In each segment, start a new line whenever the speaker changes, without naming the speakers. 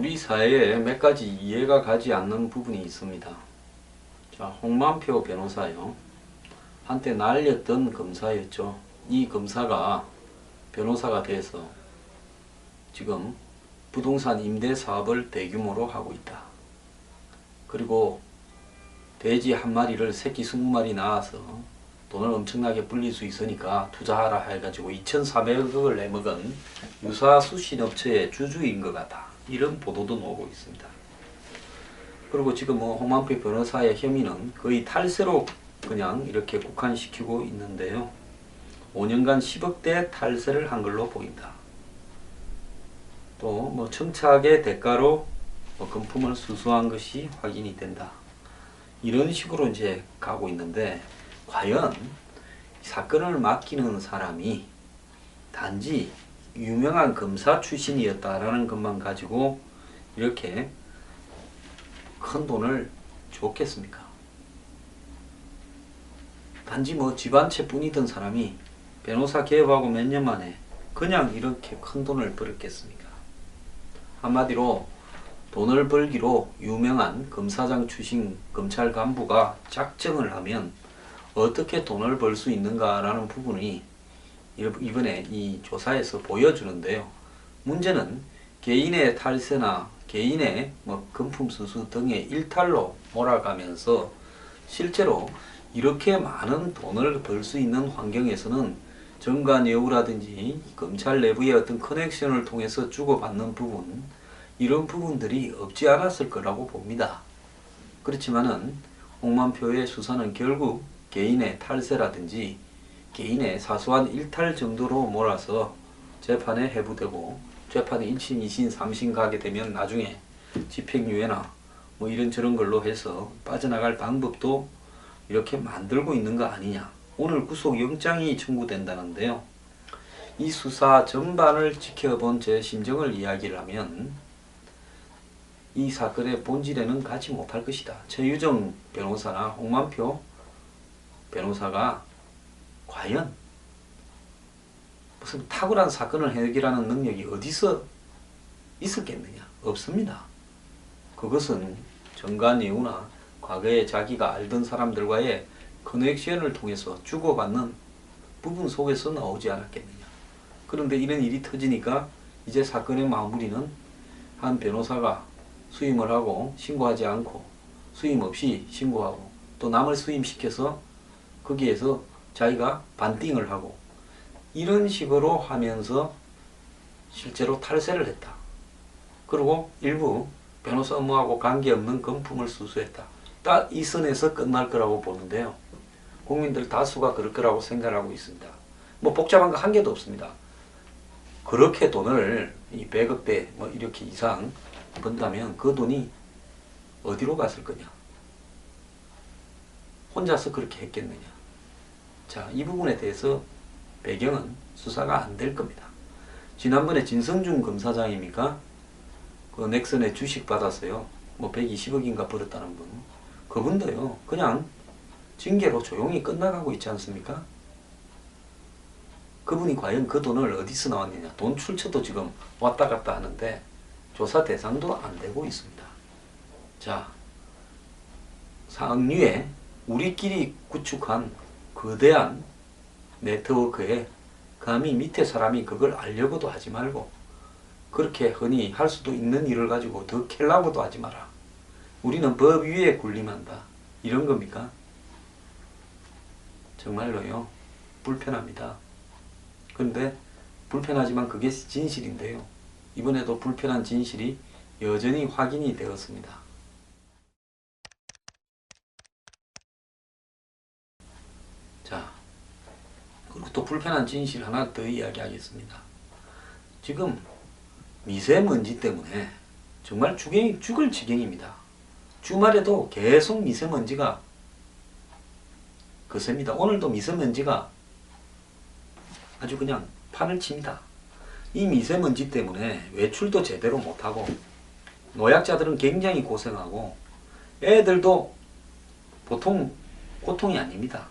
우리 사회에 몇 가지 이해가 가지 않는 부분이 있습니다. 자, 홍만표 변호사요. 한때 날렸던 검사였죠. 이 검사가 변호사가 돼서 지금 부동산 임대 사업을 대규모로 하고 있다. 그리고 돼지 한 마리를 새끼 20마리 낳아서 돈을 엄청나게 불릴 수 있으니까 투자하라 해가지고 2,400억을 내먹은 유사 수신업체의 주주인 것 같다. 이런 보도도 나오고 있습니다. 그리고 지금 홍만표 변호사의 혐의는 거의 탈세로 그냥 이렇게 국한시키고 있는데요. 5년간 10억대 탈세를 한 걸로 보인다. 또 청탁의 대가로 금품을 수수한 것이 확인이 된다. 이런 식으로 이제 가고 있는데, 과연 사건을 맡기는 사람이 단지 유명한 검사 출신이었다라는 것만 가지고 이렇게 큰 돈을 줬겠습니까? 단지 집 한 채 뿐이던 사람이 변호사 개업하고 몇 년 만에 그냥 이렇게 큰 돈을 벌었겠습니까? 한마디로 돈을 벌기로 유명한 검사장 출신 검찰 간부가 작정을 하면 어떻게 돈을 벌 수 있는가라는 부분이 이번에 이 조사에서 보여주는데요. 문제는 개인의 탈세나 개인의 금품 수수 등의 일탈로 몰아가면서 실제로 이렇게 많은 돈을 벌 수 있는 환경에서는 정관예우라든지 검찰 내부의 어떤 커넥션을 통해서 주고받는 부분, 이런 부분들이 없지 않았을 거라고 봅니다. 그렇지만은 홍만표의 수사는 결국 개인의 탈세라든지 개인의 사소한 일탈 정도로 몰아서 재판에 회부되고, 재판에 1심, 2심, 3심 가게 되면 나중에 집행유예나 이런저런 걸로 해서 빠져나갈 방법도 이렇게 만들고 있는 거 아니냐. 오늘 구속영장이 청구된다는데요. 이 수사 전반을 지켜본 제 심정을 이야기를 하면 이 사건의 본질에는 가지 못할 것이다. 최유정 변호사나 홍만표 변호사가 과연 무슨 탁월한 사건을 해결하는 능력이 어디서 있었겠느냐? 없습니다. 그것은 정관예우나 과거에 자기가 알던 사람들과의 커넥션을 통해서 주고받는 부분 속에서 나오지 않았겠느냐. 그런데 이런 일이 터지니까 이제 사건의 마무리는 한 변호사가 수임을 하고 신고하지 않고 수임 없이 신고하고 또 남을 수임시켜서 거기에서 자기가 반띵을 하고 이런 식으로 하면서 실제로 탈세를 했다. 그리고 일부 변호사 업무하고 관계없는 금품을 수수했다. 딱 이 선에서 끝날 거라고 보는데요. 국민들 다수가 그럴 거라고 생각하고 있습니다. 복잡한 거 한 개도 없습니다. 그렇게 돈을 100억대 이렇게 이상 번다면 그 돈이 어디로 갔을 거냐? 혼자서 그렇게 했겠느냐? 자, 이 부분에 대해서 배경은 수사가 안 될 겁니다. 지난번에 진성준 검사장입니까? 그 넥슨에 주식 받았어요. 120억인가 벌었다는 분. 그분도요, 그냥 징계로 조용히 끝나가고 있지 않습니까? 그분이 과연 그 돈을 어디서 나왔느냐? 돈 출처도 지금 왔다 갔다 하는데 조사 대상도 안 되고 있습니다. 자, 상류에 우리끼리 구축한 거대한 네트워크에 감히 밑에 사람이 그걸 알려고도 하지 말고, 그렇게 흔히 할 수도 있는 일을 가지고 더 캘라고도 하지 마라. 우리는 법 위에 군림한다. 이런 겁니까? 정말로요, 불편합니다. 그런데 불편하지만 그게 진실인데요. 이번에도 불편한 진실이 여전히 확인이 되었습니다. 자, 그리고 또 불편한 진실 하나 더 이야기하겠습니다. 지금 미세먼지 때문에 정말 죽을 지경입니다. 주말에도 계속 미세먼지가 거셉니다. 오늘도 미세먼지가 아주 그냥 판을 칩니다. 이 미세먼지 때문에 외출도 제대로 못하고 노약자들은 굉장히 고생하고 애들도 보통 고통이 아닙니다.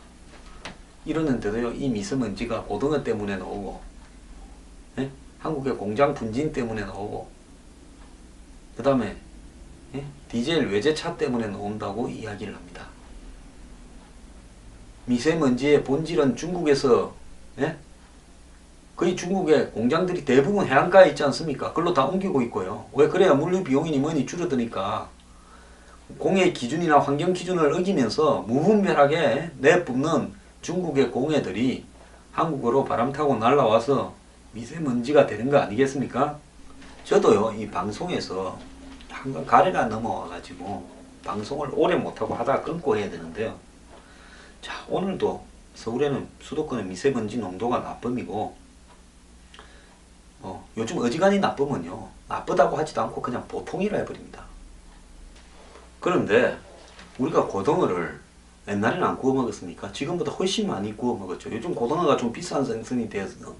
이러는데도요, 이 미세먼지가 고등어 때문에 나오고, 예? 한국의 공장 분진 때문에 나오고, 그 다음에 디젤 외제차 때문에 나온다고 이야기를 합니다. 미세먼지의 본질은 중국에서 거의 중국의 공장들이 대부분 해안가에 있지 않습니까? 그걸로 다 옮기고 있고요. 왜 그래야 물류 비용이니 뭐니 줄어드니까 공해 기준이나 환경 기준을 어기면서 무분별하게 내뿜는 중국의 공해들이 한국으로 바람 타고 날라와서 미세먼지가 되는 거 아니겠습니까? 저도요, 이 방송에서 한번 가래가 넘어와가지고 방송을 오래 못하고 하다가 끊고 해야 되는데요. 자, 오늘도 서울에는 수도권의 미세먼지 농도가 나쁨이고, 요즘 어지간히 나쁨은요, 나쁘다고 하지도 않고 그냥 보통이라 해버립니다. 그런데 우리가 고등어를 옛날에는 안 구워 먹었습니까? 지금보다 훨씬 많이 구워 먹었죠. 요즘 고등어가 좀 비싼 생선이 되어서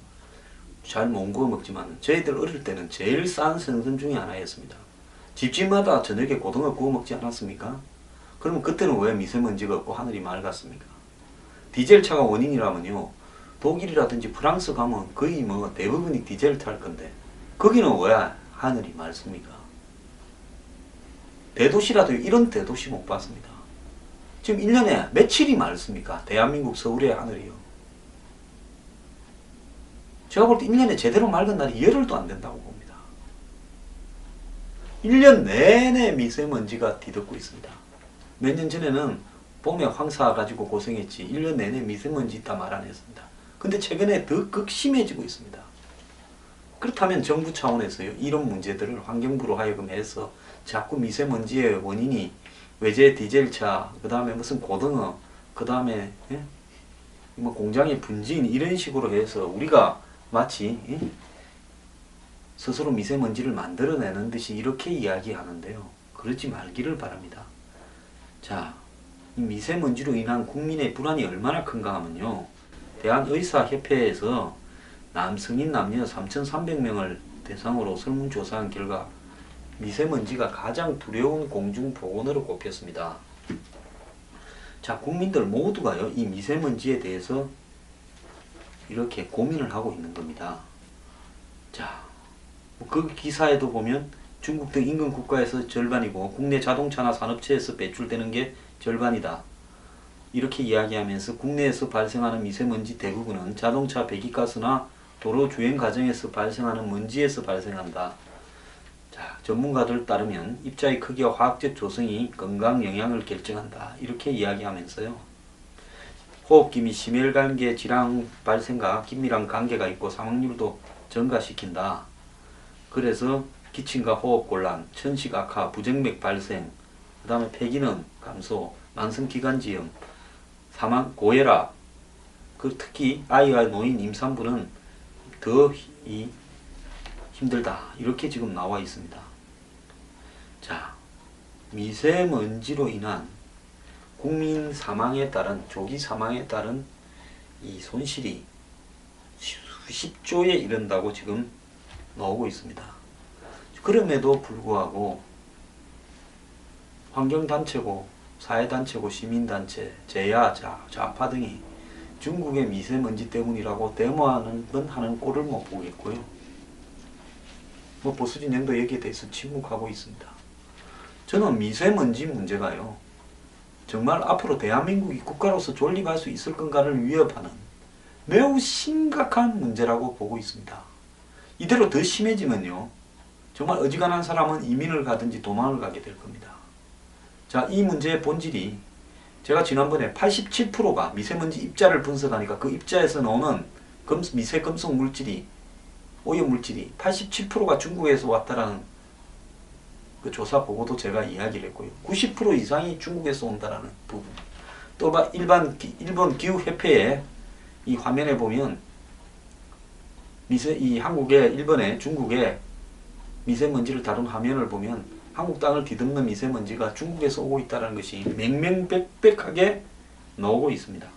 잘 못 구워 먹지만 저희들 어릴 때는 제일 싼 생선 중에 하나였습니다. 집집마다 저녁에 고등어 구워 먹지 않았습니까? 그러면 그때는 왜 미세먼지가 없고 하늘이 맑았습니까? 디젤차가 원인이라면요, 독일이라든지 프랑스 가면 거의 뭐 대부분이 디젤 탈 건데 거기는 왜 하늘이 맑습니까? 대도시라도 이런 대도시 못 봤습니다. 지금 1년에 며칠이 맑습니까? 대한민국 서울의 하늘이요. 제가 볼 때 1년에 제대로 맑은 날이 열흘도 안 된다고 봅니다. 1년 내내 미세먼지가 뒤덮고 있습니다. 몇 년 전에는 봄에 황사 가지고 고생했지 1년 내내 미세먼지 있다 말 안 했습니다. 근데 최근에 더 극심해지고 있습니다. 그렇다면 정부 차원에서요, 이런 문제들을 환경부로 하여금 해서 자꾸 미세먼지의 원인이 외제 디젤차, 그 다음에 무슨 고등어, 그 다음에 뭐 공장의 분진 이런 식으로 해서 우리가 마치 스스로 미세먼지를 만들어내는 듯이 이렇게 이야기하는데요. 그러지 말기를 바랍니다. 자, 이 미세먼지로 인한 국민의 불안이 얼마나 큰가 하면요, 대한의사협회에서 남성인 남녀 3,300명을 대상으로 설문조사한 결과 미세먼지가 가장 두려운 공중보건으로 꼽혔습니다. 자, 국민들 모두가요, 이 미세먼지에 대해서 이렇게 고민을 하고 있는 겁니다. 자, 그 기사에도 보면 중국 등 인근 국가에서 절반이고 국내 자동차나 산업체에서 배출되는 게 절반이다. 이렇게 이야기하면서 국내에서 발생하는 미세먼지 대부분은 자동차 배기가스나 도로 주행 과정에서 발생하는 먼지에서 발생한다. 자, 전문가들 따르면 입자의 크기와 화학적 조성이 건강 영향을 결정한다. 이렇게 이야기하면서요, 호흡기 및 심혈관계 질환 발생과 긴밀한 관계가 있고 사망률도 증가시킨다. 그래서 기침과 호흡곤란, 천식 악화, 부정맥 발생, 그 다음에 폐기능 감소, 만성기관지염, 사망, 고혈압, 특히 아이와 노인, 임산부는 더 힘들다. 이렇게 지금 나와 있습니다. 자, 미세먼지로 인한 국민 사망에 따른, 조기 사망에 따른 이 손실이 수십조에 이른다고 지금 나오고 있습니다. 그럼에도 불구하고 환경단체고 사회단체고 시민단체, 제야, 좌파 등이 중국의 미세먼지 때문이라고 데모하는 건 하는 꼴을 못 보겠고요. 뭐 보수진 행도 여기에 대해서 침묵하고 있습니다. 저는 미세먼지 문제가요, 정말 앞으로 대한민국이 국가로서 존립할 수 있을 건가를 위협하는 매우 심각한 문제라고 보고 있습니다. 이대로 더 심해지면요, 정말 어지간한 사람은 이민을 가든지 도망을 가게 될 겁니다. 자, 이 문제의 본질이 제가 지난번에 87%가 미세먼지 입자를 분석하니까 그 입자에서 나오는 미세금속 물질이, 오염물질이 87%가 중국에서 왔다라는 그 조사 보고도 제가 이야기를 했고요. 90% 이상이 중국에서 온다라는 부분. 또 일본 기후협회의 이 화면에 보면 일본의 중국의 미세먼지를 다룬 화면을 보면 한국 땅을 뒤덮는 미세먼지가 중국에서 오고 있다는 것이 명명백백하게 나오고 있습니다.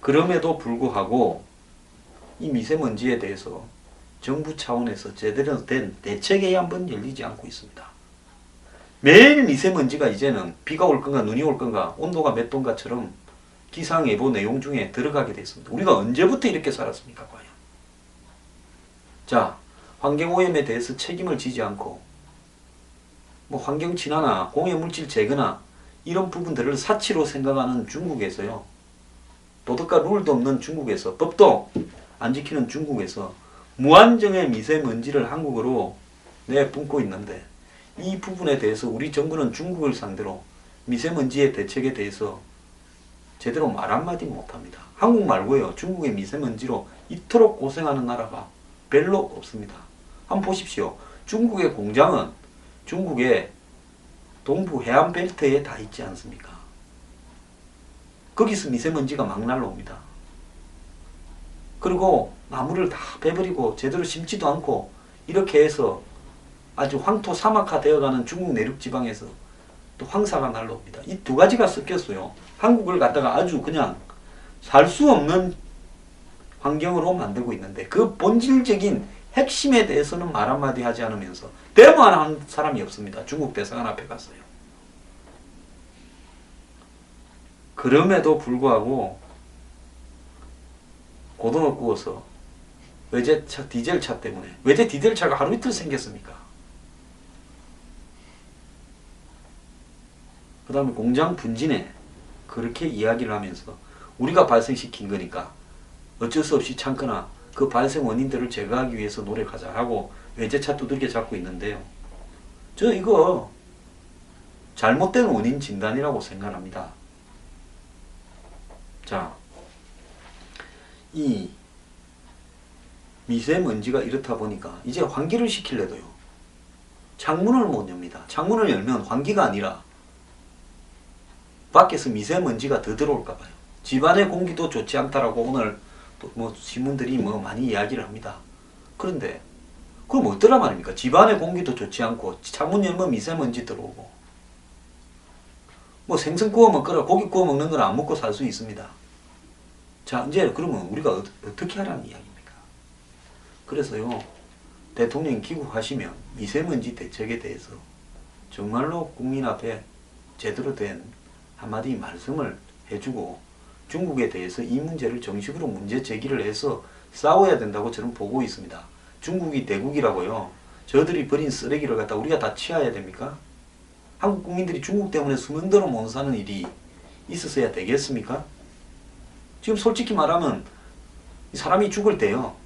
그럼에도 불구하고 이 미세먼지에 대해서 정부 차원에서 제대로 된 대책이 한번 열리지 않고 있습니다. 매일 미세먼지가 이제는 비가 올 건가 눈이 올 건가 온도가 몇 도인가처럼 기상예보 내용 중에 들어가게 됐습니다. 우리가 언제부터 이렇게 살았습니까 과연? 자, 환경오염에 대해서 책임을 지지 않고 뭐 환경 친화나 공해 물질 제거나 이런 부분들을 사치로 생각하는 중국에서요. 도덕과 룰도 없는 중국에서, 법도 안 지키는 중국에서 무한정의 미세먼지를 한국으로 내뿜고 있는데, 이 부분에 대해서 우리 정부는 중국을 상대로 미세먼지의 대책에 대해서 제대로 말 한마디 못합니다. 한국 말고요, 중국의 미세먼지로 이토록 고생하는 나라가 별로 없습니다. 한번 보십시오. 중국의 공장은 중국의 동부 해안 벨트에 다 있지 않습니까? 거기서 미세먼지가 막 날라옵니다. 그리고 나무를 다 베버리고 제대로 심지도 않고 이렇게 해서 아주 황토 사막화 되어가는 중국 내륙 지방에서 또 황사가 날라옵니다. 이 두 가지가 섞였어요. 한국을 갖다가 아주 그냥 살 수 없는 환경으로 만들고 있는데, 그 본질적인 핵심에 대해서는 말 한마디 하지 않으면서 대모하는 사람이 없습니다. 중국 대사관 앞에 갔어요. 그럼에도 불구하고 고등어 구워서 외제차 디젤차 때문에, 외제 디젤차가 하루 이틀 생겼습니까? 그 다음에 공장 분진에 그렇게 이야기를 하면서 우리가 발생시킨 거니까 어쩔 수 없이 참거나 그 발생 원인들을 제거하기 위해서 노력하자 하고 외제차 두들겨 잡고 있는데요. 저 이거 잘못된 원인 진단이라고 생각합니다. 자, 이 미세먼지가 이렇다 보니까 이제 환기를 시키려도요, 창문을 못 엽니다. 창문을 열면 환기가 아니라 밖에서 미세먼지가 더 들어올까 봐요. 집안의 공기도 좋지 않다라고 오늘 또 뭐 신문들이 뭐 많이 이야기를 합니다. 그런데 그럼 어떠란 말입니까? 집안의 공기도 좋지 않고 창문 열면 미세먼지 들어오고, 뭐 생선 구워 먹거나 고기 구워 먹는 건 안 먹고 살 수 있습니다. 자, 이제 그러면 우리가 어떻게 하라는 이야기입니까? 그래서요, 대통령이 귀국하시면 미세먼지 대책에 대해서 정말로 국민 앞에 제대로 된 한마디 말씀을 해주고, 중국에 대해서 이 문제를 정식으로 문제 제기를 해서 싸워야 된다고 저는 보고 있습니다. 중국이 대국이라고요, 저들이 버린 쓰레기를 갖다 우리가 다 치워야 됩니까? 한국 국민들이 중국 때문에 수면대로 못 사는 일이 있었어야 되겠습니까? 지금 솔직히 말하면 사람이 죽을 때요,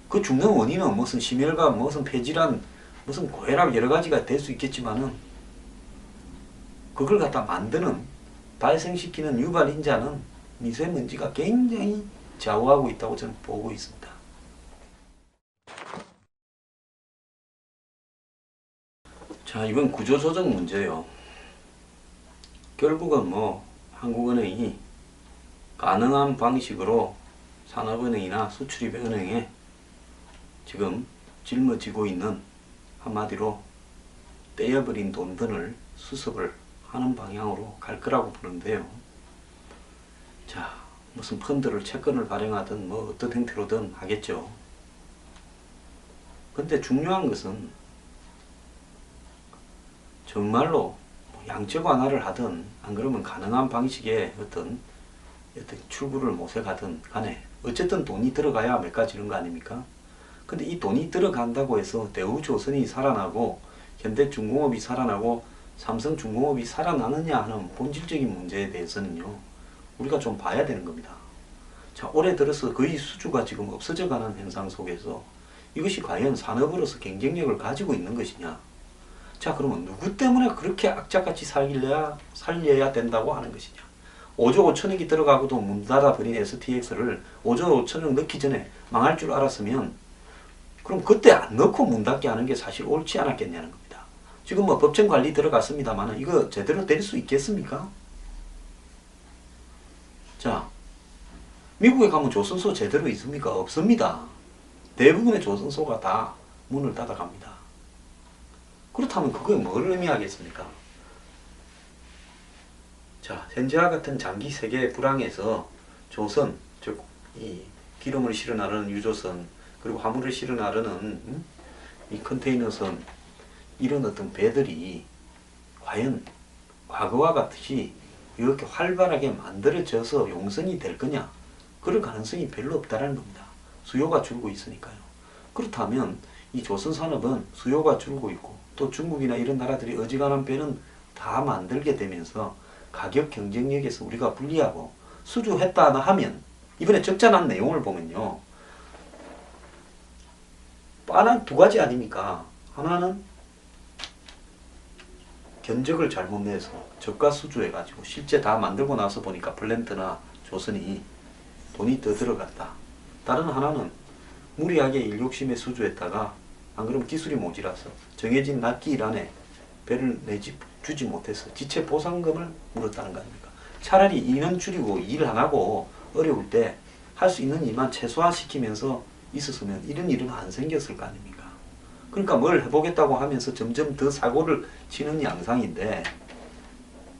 그 죽는 원인은 무슨 심혈관, 무슨 폐질환, 무슨 고혈압 여러 가지가 될 수 있겠지만은, 그걸 갖다 만드는, 발생시키는 유발인자는 미세먼지가 굉장히 좌우하고 있다고 저는 보고 있습니다. 자, 이번 구조조정 문제요. 결국은 뭐 한국은행이 가능한 방식으로 산업은행이나 수출입은행에 지금 짊어지고 있는, 한마디로 떼어버린 돈들을 수습을 하는 방향으로 갈 거라고 보는데요. 자, 무슨 펀드를 채권을 발행하든 뭐 어떤 형태로든 하겠죠. 근데 중요한 것은 정말로 양적 완화를 하든 안 그러면 가능한 방식의 어떤 출구를 모색하든 간에 어쨌든 돈이 들어가야 몇 가지 이런 거 아닙니까? 근데 이 돈이 들어간다고 해서 대우조선이 살아나고 현대중공업이 살아나고 삼성중공업이 살아나느냐 하는 본질적인 문제에 대해서는요, 우리가 좀 봐야 되는 겁니다. 자, 올해 들어서 거의 수주가 지금 없어져가는 현상 속에서 이것이 과연 산업으로서 경쟁력을 가지고 있는 것이냐? 자, 그러면 누구 때문에 그렇게 악착같이 살려야 된다고 하는 것이냐? 5조 5천억이 들어가고도 문 닫아버린 STX를 5조 5천억 넣기 전에 망할 줄 알았으면 그럼 그때 안 넣고 문 닫게 하는 게 사실 옳지 않았겠냐는 겁니다. 지금 뭐 법정 관리 들어갔습니다만 이거 제대로 될 수 있겠습니까? 자, 미국에 가면 조선소 제대로 있습니까? 없습니다. 대부분의 조선소가 다 문을 닫아갑니다. 그렇다면 그게 뭘 의미하겠습니까? 자, 현재와 같은 장기 세계 불황에서 조선, 즉 이 기름을 실어 나르는 유조선, 그리고 화물을 실어 나르는 이 컨테이너선, 이런 어떤 배들이 과연 과거와 같이 이렇게 활발하게 만들어져서 용선이 될 거냐? 그럴 가능성이 별로 없다는 겁니다. 수요가 줄고 있으니까요. 그렇다면 이 조선 산업은 수요가 줄고 있고 또 중국이나 이런 나라들이 어지간한 배는 다 만들게 되면서 가격 경쟁력에서 우리가 불리하고 수주했다 하면 이번에 적자 난 내용을 보면요. 뻔한 두 가지 아닙니까? 하나는 견적을 잘못 내서 저가 수주해가지고 실제 다 만들고 나서 보니까 플랜트나 조선이 돈이 더 들어갔다. 다른 하나는 무리하게 일욕심에 수주했다가 안 그러면 기술이 모자라서 정해진 납기일 안에 배를 주지 못해서 지체 보상금을 물었다는 거 아닙니까? 차라리 인원 줄이고 일 안 하고 어려울 때 할 수 있는 일만 최소화시키면서 있었으면 이런 일은 안 생겼을 거 아닙니까? 그러니까 뭘 해보겠다고 하면서 점점 더 사고를 치는 양상인데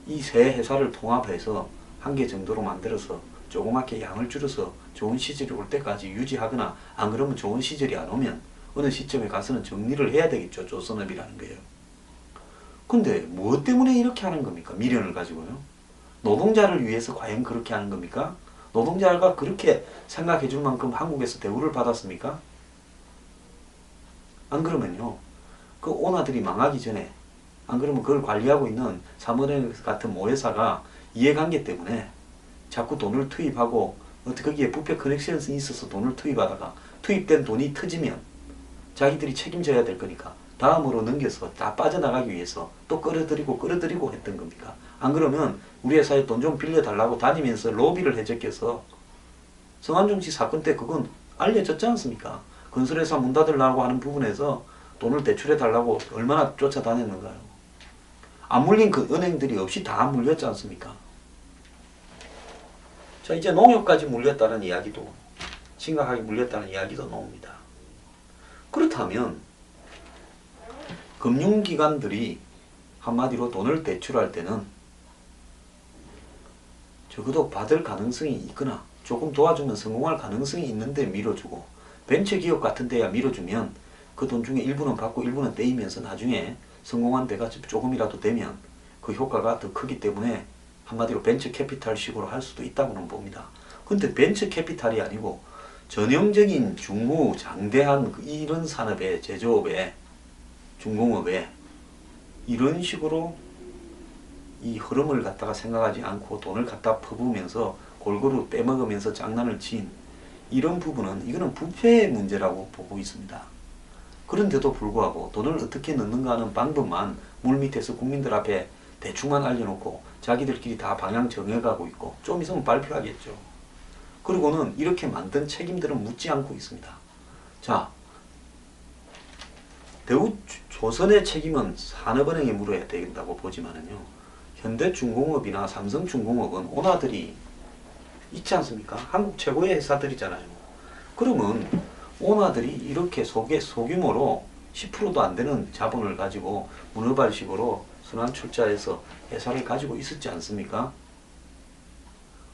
이 세 회사를 통합해서 한 개 정도로 만들어서 조그맣게 양을 줄여서 좋은 시절이 올 때까지 유지하거나 안 그러면 좋은 시절이 안 오면 어느 시점에 가서는 정리를 해야 되겠죠. 조선업이라는 거예요. 근데 무엇 때문에 이렇게 하는 겁니까? 미련을 가지고요. 노동자를 위해서 과연 그렇게 하는 겁니까? 노동자가 그렇게 생각해 줄 만큼 한국에서 대우를 받았습니까? 안 그러면요. 그 오나들이 망하기 전에 안 그러면 그걸 관리하고 있는 사모펀 같은 모회사가 이해관계 때문에 자꾸 돈을 투입하고 거기에 부패 커넥션이 있어서 돈을 투입하다가 투입된 돈이 터지면 자기들이 책임져야 될 거니까 다음으로 넘겨서 다 빠져나가기 위해서 또 끌어들이고 했던 겁니까? 안 그러면 우리 회사에 돈 좀 빌려달라고 다니면서 로비를 해적해서 성완종 씨 사건 때 그건 알려졌지 않습니까? 건설회사 문 닫으려고 하는 부분에서 돈을 대출해달라고 얼마나 쫓아다녔는가요? 안 물린 그 은행들이 없이 다 물렸지 않습니까? 자, 이제 농협까지 물렸다는 이야기도, 심각하게 물렸다는 이야기도 나옵니다. 그렇다면 금융기관들이 한마디로 돈을 대출할 때는 적어도 받을 가능성이 있거나 조금 도와주면 성공할 가능성이 있는데 밀어주고, 벤처기업 같은 데야 밀어주면 그 돈 중에 일부는 받고 일부는 떼이면서 나중에 성공한 데가 조금이라도 되면 그 효과가 더 크기 때문에 한마디로 벤처 캐피탈 식으로 할 수도 있다고는 봅니다. 근데 벤처 캐피탈이 아니고 전형적인 중후 장대한 이런 산업에, 제조업에, 중공업에 이런 식으로 이 흐름을 갖다가 생각하지 않고 돈을 갖다 퍼부으면서 골고루 빼먹으면서 장난을 친 이런 부분은 이거는 부패의 문제라고 보고 있습니다. 그런데도 불구하고 돈을 어떻게 넣는가 하는 방법만 물밑에서 국민들 앞에 대충만 알려놓고 자기들끼리 다 방향 정해가고 있고 좀 있으면 발표하겠죠. 그리고는 이렇게 만든 책임들은 묻지 않고 있습니다. 자, 대우 조선의 책임은 산업은행에 물어야 된다고 보지만은요, 현대중공업이나 삼성중공업은 오나들이 있지 않습니까? 한국 최고의 회사들이잖아요. 그러면 오나들이 이렇게 소규모로 10%도 안 되는 자본을 가지고 문어발식으로 순환출자해서 회사를 가지고 있었지 않습니까?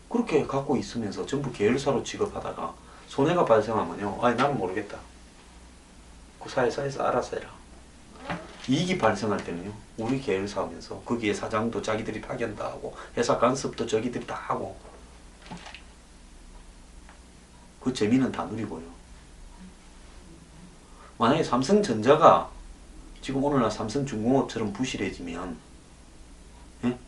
그렇게 갖고 있으면서 전부 계열사로 취급하다가 손해가 발생하면요, 아니 나는 모르겠다, 그 회사에서 알아서 해라. 이익이 발생할 때는요, 우리 계열사 하면서 거기에 사장도 자기들이 파견 다 하고 회사 간섭도 저기들이 다 하고 그 재미는 다 누리고요. 만약에 삼성전자가 지금 오늘날 삼성중공업처럼 부실해지면, 예?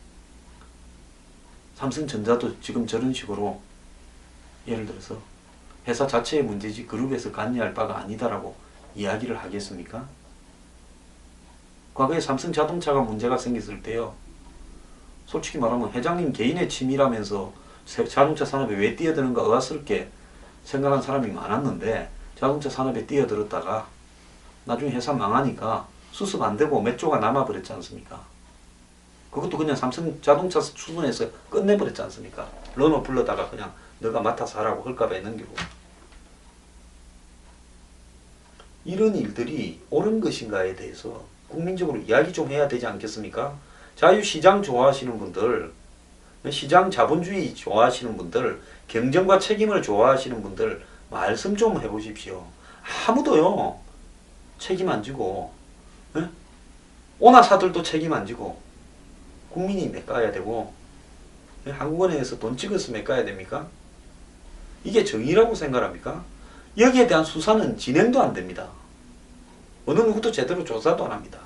삼성전자도 지금 저런 식으로 예를 들어서 회사 자체의 문제지 그룹에서 관여할 바가 아니다라고 이야기를 하겠습니까? 과거에 삼성자동차가 문제가 생겼을 때요, 솔직히 말하면 회장님 개인의 취미라면서 자동차 산업에 왜 뛰어드는가 의아스럽게 생각한 사람이 많았는데 자동차 산업에 뛰어들었다가 나중에 회사 망하니까 수습 안 되고 몇 조가 남아버렸지 않습니까? 그것도 그냥 삼성 자동차 수준에서 끝내버렸지 않습니까? 러너 불러다가 그냥 너가 맡아서 하라고 헐값에 넘기고. 이런 일들이 옳은 것인가에 대해서 국민적으로 이야기 좀 해야 되지 않겠습니까? 자유시장 좋아하시는 분들, 시장 자본주의 좋아하시는 분들, 경쟁과 책임을 좋아하시는 분들 말씀 좀 해보십시오. 아무도요 책임 안 지고, 예? 오나사들도 책임 안 지고 국민이 메꿔야 되고, 예? 한국은행에서 돈 찍어서 메꿔야 됩니까? 이게 정의라고 생각합니까? 여기에 대한 수사는 진행도 안 됩니다. 어느 누구도 제대로 조사도 안 합니다.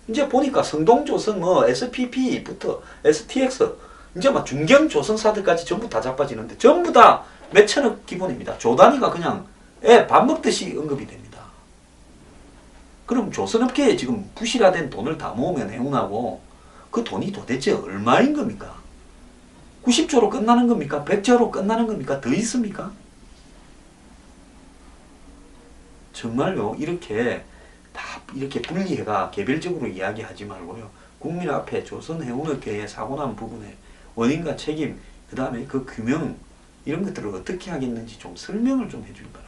이제 보니까 성동조선 뭐 SPP부터 STX 이제 막 중견 조선사들까지 전부 다 자빠지는데 전부 다 몇천억 기본입니다. 조 단위가 그냥 애 밥 먹듯이 언급이 됩니다. 그럼 조선업계에 지금 부실화된 돈을 다 모으면 해운하고 그 돈이 도대체 얼마인 겁니까? 90조로 끝나는 겁니까? 100조로 끝나는 겁니까? 더 있습니까? 정말요, 이렇게 다 이렇게 분리해가 개별적으로 이야기하지 말고요. 국민 앞에 조선해운업계의 사고난 부분에 원인과 책임, 그 다음에 그 규명, 이런 것들을 어떻게 하겠는지 좀 설명을 좀 해주기 바랍니다.